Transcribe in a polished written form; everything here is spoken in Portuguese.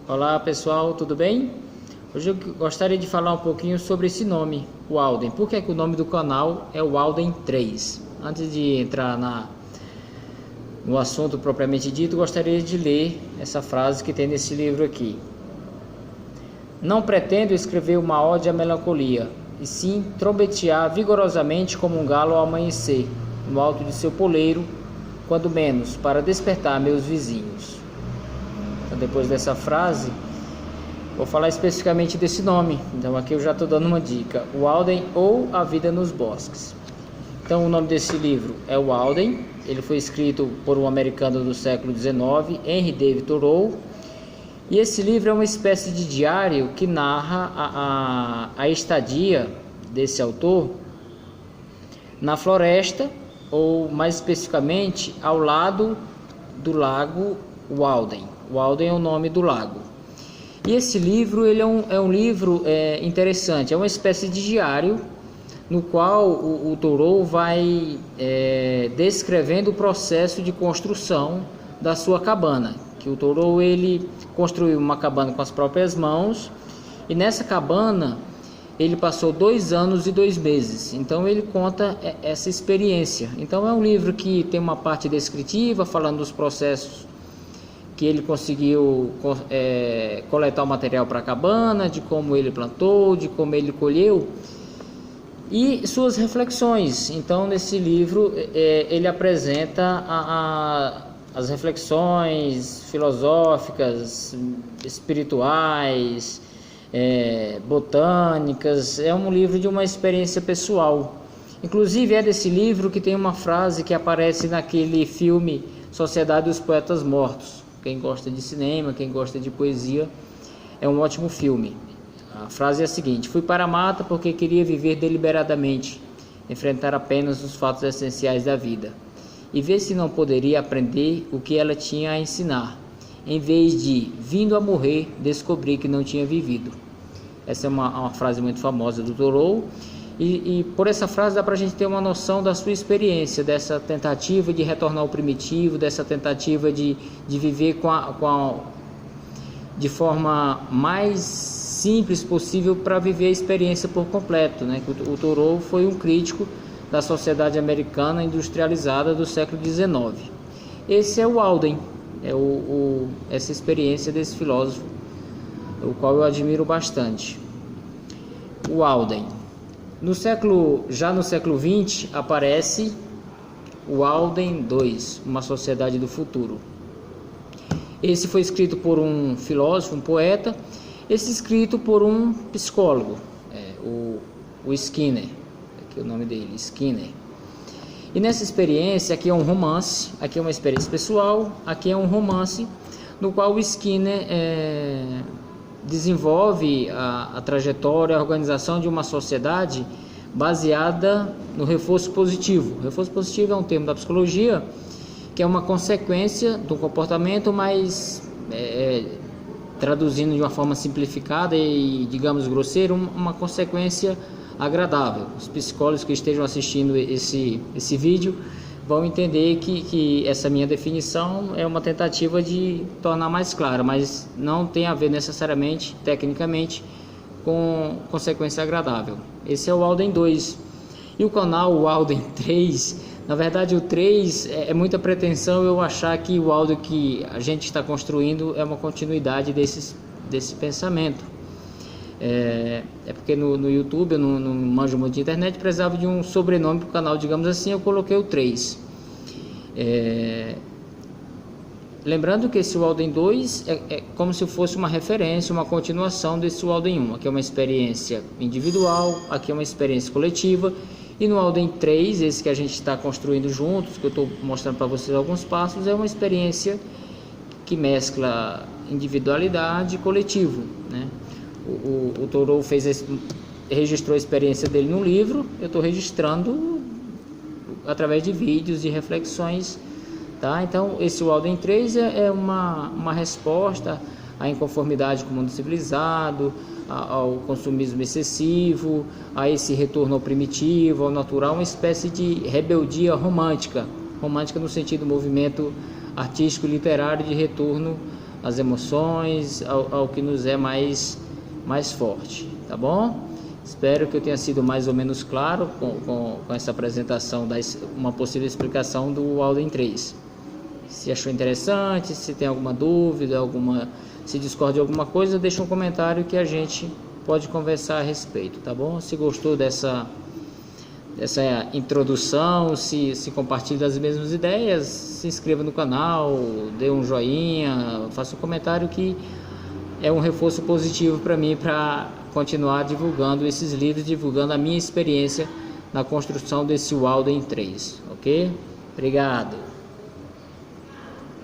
Olá pessoal, tudo bem? Hoje eu gostaria de falar um pouquinho sobre esse nome, Walden. Por que é que o nome do canal é Walden 3? Antes de entrar no assunto propriamente dito, gostaria de ler essa frase que tem nesse livro aqui. Não pretendo escrever uma ode à melancolia, e sim trombetear vigorosamente como um galo ao amanhecer, no alto de seu poleiro, quando menos, para despertar meus vizinhos. Então, depois dessa frase, vou falar especificamente desse nome. Então aqui eu já estou dando uma dica: Walden ou A Vida nos Bosques. Então o nome desse livro é Walden. Ele foi escrito por um americano do século XIX, Henry David Thoreau. E esse livro é uma espécie de diário que narra a estadia desse autor na floresta, ou mais especificamente ao lado do lago Walden. Walden é o nome do lago. E esse livro ele é um livro interessante, é uma espécie de diário no qual o Thoreau vai descrevendo o processo de construção da sua cabana. Que o Thoreau ele construiu uma cabana com as próprias mãos, e nessa cabana ele passou 2 anos e 2 meses. Então ele conta essa experiência. Então é um livro que tem uma parte descritiva, falando dos processos que ele conseguiu coletar o material para a cabana, de como ele plantou, de como ele colheu e suas reflexões. Então nesse livro ele apresenta as reflexões filosóficas, espirituais, botânicas. É um livro de uma experiência pessoal. Inclusive é desse livro que tem uma frase que aparece naquele filme Sociedade dos Poetas Mortos. Quem gosta de cinema, quem gosta de poesia, é um ótimo filme. A frase é a seguinte: fui para a mata porque queria viver deliberadamente, enfrentar apenas os fatos essenciais da vida e ver se não poderia aprender o que ela tinha a ensinar, em vez de, vindo a morrer, descobrir que não tinha vivido. Essa é uma frase muito famosa do Thoreau, e por essa frase dá para a gente ter uma noção da sua experiência, dessa tentativa de retornar ao primitivo, dessa tentativa de viver de forma mais simples possível para viver a experiência por completo, né? O Thoreau foi um crítico da sociedade americana industrializada do século XIX. Esse é o Walden, essa experiência desse filósofo, o qual eu admiro bastante. O Walden. Já no século XX aparece o Walden 2, Uma Sociedade do Futuro. Esse foi escrito por um filósofo, um poeta, esse escrito por um psicólogo, o Skinner. O nome dele, Skinner. E nessa experiência, aqui é um romance, aqui é uma experiência pessoal, aqui é um romance no qual o Skinner desenvolve a trajetória, a organização de uma sociedade baseada no reforço positivo. O reforço positivo é um termo da psicologia que é uma consequência do comportamento, mas traduzindo de uma forma simplificada e, digamos, grosseira, uma consequência agradável. Os psicólogos que estejam assistindo esse vídeo vão entender que essa minha definição é uma tentativa de tornar mais clara, mas não tem a ver necessariamente, tecnicamente, com consequência agradável. Esse é o Walden 2. E o canal Walden 3, na verdade o 3 é muita pretensão eu achar que o Walden que a gente está construindo é uma continuidade desse pensamento. Porque no YouTube eu não manjo muito de internet, precisava de um sobrenome para o canal, digamos assim, eu coloquei o 3. Lembrando que esse Walden 2 é como se fosse uma referência, uma continuação desse Walden 1. Aqui é uma experiência individual, aqui é uma experiência coletiva, e no Walden 3, esse que a gente está construindo juntos, que eu estou mostrando para vocês alguns passos, é uma experiência que mescla individualidade e coletivo, né? O Thoreau registrou a experiência dele no livro, eu estou registrando através de vídeos e reflexões, tá? Então esse Walden 3 é uma resposta à inconformidade com o mundo civilizado, ao consumismo excessivo, a esse retorno ao primitivo, ao natural, uma espécie de rebeldia romântica no sentido do movimento artístico e literário de retorno às emoções, ao que nos é mais forte, tá bom? Espero que eu tenha sido mais ou menos claro com essa apresentação, uma possível explicação do Walden 3. Se achou interessante, se tem alguma dúvida, se discorda de alguma coisa, deixa um comentário que a gente pode conversar a respeito, tá bom? Se gostou dessa introdução, se compartilha as mesmas ideias, se inscreva no canal, dê um joinha, faça um comentário que é um reforço positivo para mim, para continuar divulgando esses livros, divulgando a minha experiência na construção desse Walden 3, ok? Obrigado!